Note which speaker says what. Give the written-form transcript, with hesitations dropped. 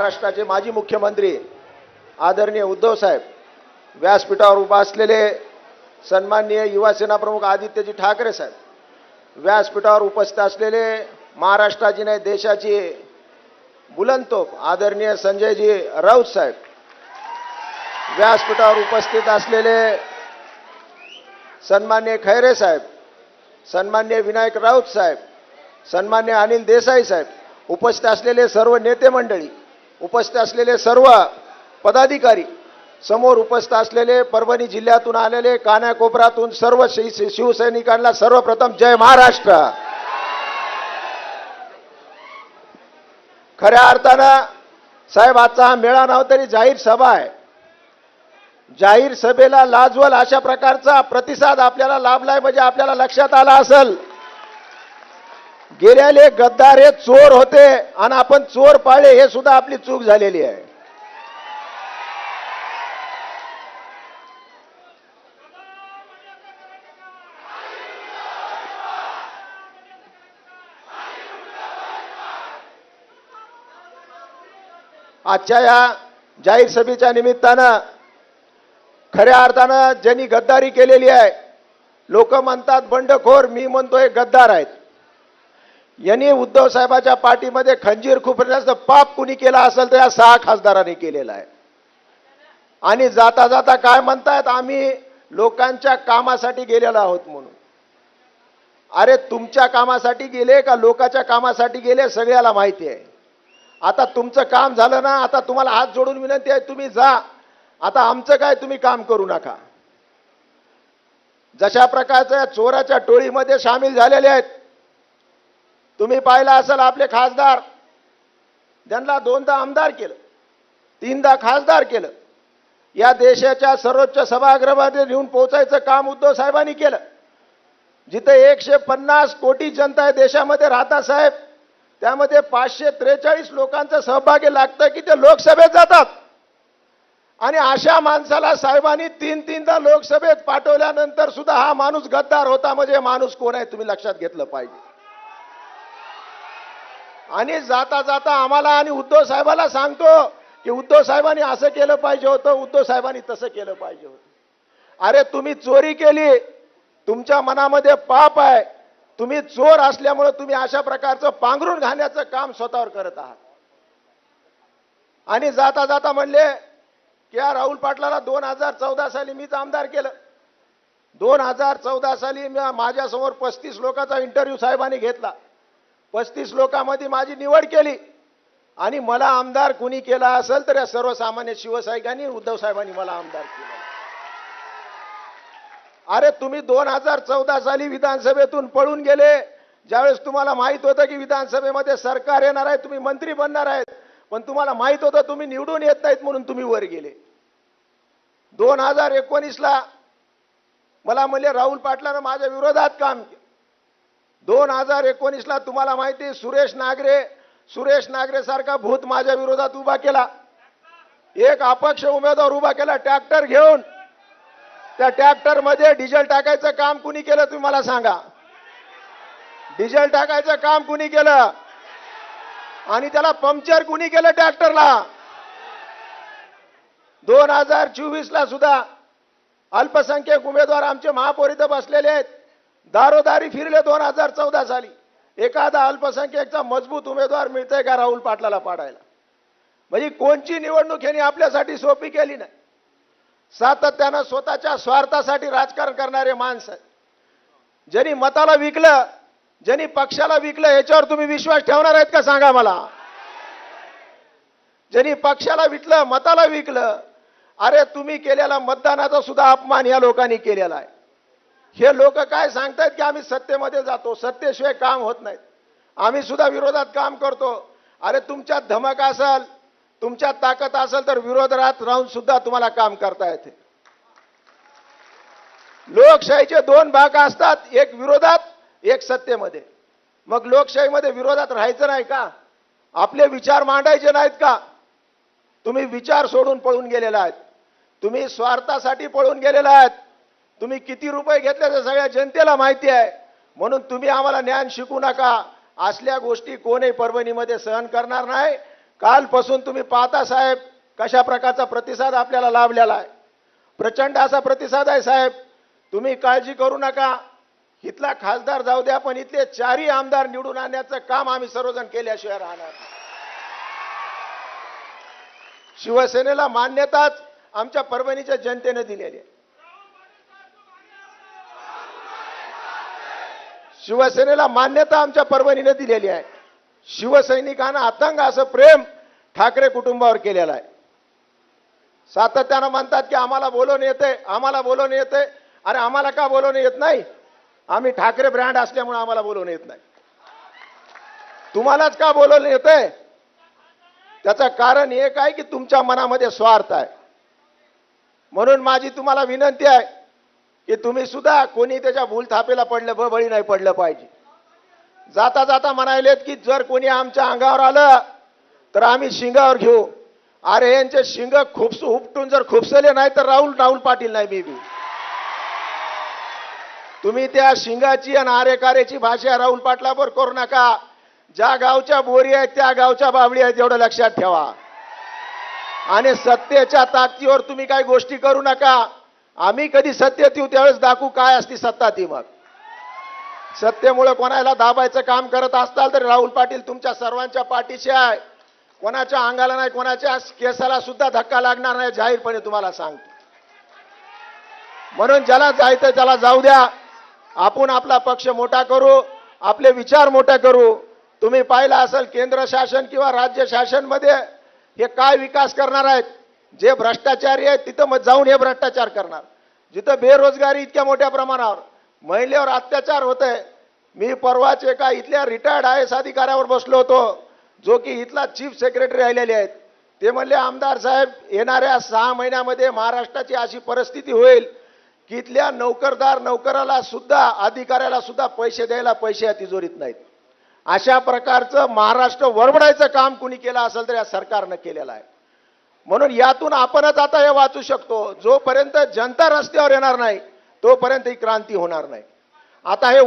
Speaker 1: महाराष्ट्राचे माजी मुख्यमंत्री आदरणीय उद्धव साहेब, व्यासपीठावर उभा असलेले सन्माननीय युवासेना प्रमुख आदित्यजी ठाकरे साहेब, व्यासपीठावर उपस्थित असलेले महाराष्ट्राची नाही देशाची बुलंदतोफ आदरणीय संजयजी राऊत साहेब, व्यासपीठावर उपस्थित असलेले सन्माननीय खैरे साहेब, सन्माननीय विनायक राऊत साहेब, सन्माननीय अनिल देसाई साहेब, उपस्थित असलेले सर्व नेते मंडळी, उपस्थित असलेले सर्व पदाधिकारी, समोर उपस्थित असलेले परभणी जिल्ह्यातून आलेले कानाकोपऱ्यातून सर्व शिवसैनिकांना सर्वप्रथम जय महाराष्ट्र। खऱ्या अर्थानं साहेब आजचा हा मेळा नव्हता तरी जाहीर सभा आहे। जाहीर सभेला लाजवल अशा प्रकारचा प्रतिसाद आपल्याला लाभलाय म्हणजे आपल्याला लक्षात आला असेल गेल्याले गद्दार हे चोर होते आणि आपण चोर पाळले हे सुद्धा आपली चूक झालेली आहे। आजच्या या जाहीर सभेच्या निमित्तानं खऱ्या अर्थानं ज्यांनी गद्दारी केलेली आहे, लोक म्हणतात बंडखोर, मी म्हणतोय गद्दार आहेत। यांनी उद्धव साहेबाच्या पाठीमध्ये खंजीर खुपरण्याचं पाप कुणी केला असेल तर या 6 खासदारांनी केलेलं आहे। आणि जाता जाता काय म्हणतायत, आम्ही लोकांच्या कामासाठी गेलेलो आहोत म्हणून। अरे तुमच्या कामासाठी गेले का लोकांच्या कामासाठी गेले सगळ्याला माहिती आहे। आता तुमचं काम झालं ना, आता तुम्हाला हात जोडून विनंती आहे, तुम्ही जा, आता आमचं काय तुम्ही काम करू नका। जशा प्रकारच्या चोराच्या टोळीमध्ये सामील झालेले आहेत, तुम्ही पाहिलं असेल आपले खासदार, त्यांना 2दा आमदार केलं, 3दा खासदार केलं, या देशाच्या सर्वोच्च सभागृहामध्ये नेऊन पोहोचायचं काम उद्धव साहेबांनी केलं। जिथे 150 कोटी जनता आहे देशामध्ये राहता साहेब, त्यामध्ये 543 लोकांचं सहभागी लागतं की ते लोकसभेत जातात। आणि अशा माणसाला साहेबांनी 3-3दा लोकसभेत पाठवल्यानंतर सुद्धा हा माणूस गद्दार होता म्हणजे माणूस कोण आहे तुम्ही लक्षात घेतलं पाहिजे। आणि जाता जाता आम्हाला आणि उद्धव साहेबाला सांगतो की उद्धव साहेबांनी असं केलं पाहिजे होतं, उद्धव साहेबांनी तसं केलं पाहिजे होतं। अरे तुम्ही चोरी केली, तुमच्या मनामध्ये पाप आहे, तुम्ही चोर असल्यामुळे तुम्ही अशा प्रकारचं पांघरून घालण्याचं काम स्वतःवर करत आहात। आणि जाता जाता म्हणले की या राहुल पाटलाला 2014 साली मीच आमदार केलं। 2014 साली माझ्यासमोर 35 लोकांचा इंटरव्ह्यू साहेबांनी घेतला, 35 लोकांमध्ये माझी निवड केली आणि मला आमदार कुणी केला असेल तर या सर्वसामान्य शिवसैनिकांनी उद्धव साहेबांनी मला आमदार केलं। अरे तुम्ही 2014 साली विधानसभेतून पळून गेले, ज्यावेळेस तुम्हाला माहित होतं की विधानसभेमध्ये सरकार येणार आहे, तुम्ही मंत्री बनणार आहेत, पण तुम्हाला माहित होतं तुम्ही निवडून येत नाहीत म्हणून तुम्ही वर गेले। 2019ला मला म्हणले राहुल पाटलानं माझ्या विरोधात काम केलं। 2019ला तुम्हाला माहिती आहे सुरेश नागरे सारखा भूत माझ्या विरोधात उभा केला, एक अपक्ष उमेदवार उभा केला ट्रॅक्टर घेऊन। त्या ट्रॅक्टर मध्ये डिझेल टाकायचं काम कुणी केलं तुम्ही मला सांगा? डिझेल टाकायचं काम कुणी केलं? आणि त्याला पंक्चर कुणी केलं ट्रॅक्टरला? 2024ला सुद्धा अल्पसंख्याक उमेदवार आमचे महापौर इथं बसलेले आहेत, दारोदारी फिरले। 2014 साली एखादा अल्पसंख्याकचा मजबूत उमेदवार मिळतंय का राहुल पाटलाला पाडायला? म्हणजे कोणची निवडणूक यांनी आपल्यासाठी सोपी केली नाही। सातत्यानं स्वतःच्या स्वार्थासाठी राजकारण करणारे माणसं, ज्यांनी मताला विकलं, ज्यांनी पक्षाला विकलं, याच्यावर तुम्ही विश्वास ठेवणार आहेत का सांगा मला? ज्यांनी पक्षाला विकलं, मताला विकलं, अरे तुम्ही केलेला मतदानाचा सुद्धा अपमान या लोकांनी केलेला आहे। हे लोक काय सांगतायत की आम्ही सत्तेमध्ये जातो, सत्तेशिवाय काम होत नाहीत, आम्ही सुद्धा विरोधात काम करतो। अरे तुमच्यात धमक असेल, तुमच्यात ताकद असेल तर विरोधात राहून सुद्धा तुम्हाला काम करता येते। लोकशाहीचे 2 भाग असतात, एक विरोधात, एक सत्तेमध्ये। मग लोकशाहीमध्ये विरोधात राहायचं नाही का? आपले विचार मांडायचे नाहीत का? तुम्ही विचार सोडून पळून गेलेला आहात, तुम्ही स्वार्थासाठी पळून गेलेला आहात। तुम्ही किती रुपये घेतले ते सगळ्या जनतेला माहिती आहे, म्हणून तुम्ही आम्हाला ज्ञान शिकू नका। असल्या गोष्टी कोणी परभणीमध्ये सहन करणार नाही। कालपासून तुम्ही पाहता साहेब कशा प्रकारचा प्रतिसाद आपल्याला लाभलेला आहे. प्रचंड असा प्रतिसाद आहे साहेब. तुम्ही काळजी करू नका. इथला खासदार जाऊ द्या, पण इथले चारही आमदार निवडून आणण्याचं काम आम्ही सर्वजण केल्याशिवाय राहणार नाही. शिवसेनेला मान्यताच आमच्या परभणीच्या जनतेने दिलेली आहे. शिवसेनेला मान्यता आमच्या परभणीने दिलेली आहे. शिवसैनिकांना अतंग असं प्रेम ठाकरे कुटुंबावर केलेलं आहे. सातत्यानं म्हणतात की आम्हाला बोलवून येते, आम्हाला बोलवून येते. अरे आम्हाला का बोलवून येत नाही? आम्ही ठाकरे ब्रँड असल्यामुळे आम्हाला बोलवून येत नाही. तुम्हालाच का बोलवून येते? त्याचं कारण एक आहे की तुमच्या मनामध्ये स्वार्थ आहे. म्हणून माझी तुम्हाला विनंती आहे की तुम्ही सुद्धा कोणी त्याच्या भूलथापेला पडलं बळी नाही पडलं पाहिजे. जाता जाता म्हणालेत की जर कोणी आमच्या अंगावर आलं तर आम्ही शिंगावर घेऊ. अरे यांचे शिंग उपटून जर खुपसले नाही तर राहुल पाटील नाही मी. तुम्ही त्या शिंगाची आणि आरेकारेची भाषा राहुल पाटलावर करू नका. ज्या गावच्या बोरी आहेत त्या गावच्या बाबळी आहेत एवढं लक्षात ठेवा. आणि सत्तेच्या ताकदीवर तुम्ही काही गोष्टी करू नका. आम्ही कधी सत्तेत येऊ त्यावेळेस दाखवू काय असती सत्ता ती. मग सत्तेमुळे कोणाला दाबायचं काम करत असताल तर राहुल पाटील तुमच्या सर्वांच्या पाठीशी आहे. कोणाच्या अंगाला नाही, कोणाच्या केसाला सुद्धा धक्का लागणार नाही, जाहीरपणे तुम्हाला सांगतो. म्हणून ज्याला जायचं त्याला जाऊ द्या. आपण आपला पक्ष मोठा करू, आपले विचार मोठे करू. तुम्ही पाहिलं असेल केंद्र शासन किंवा राज्य शासनमध्ये हे काय विकास करणार आहेत. जे भ्रष्टाचारी आहेत तिथं मग जाऊन हे भ्रष्टाचार करणार. जिथं बेरोजगारी इतक्या मोठ्या प्रमाणावर, महिलेवर अत्याचार होते. मी परवाच एका इथल्या रिटायर्ड IAS अधिकाऱ्यावर बसलो होतो जो की इथला चीफ सेक्रेटरी राहिलेले आहेत. ते म्हणले आमदार साहेब येणाऱ्या 6 महिन्यामध्ये महाराष्ट्राची अशी परिस्थिती होईल की इथल्या नोकराला सुद्धा अधिकाऱ्याला सुद्धा पैसे द्यायला पैसे तिजोरीत नाहीत. अशा प्रकारचं महाराष्ट्र वरवडायचं काम कुणी केलं असेल तर या सरकारनं केलेलं आहे. म्हणून यातून आपणच आता हे वाचू शकतो. जोपर्यंत जनता रस्त्यावर येणार नाही तोपर्यंत ही क्रांती होणार नाही. आता हे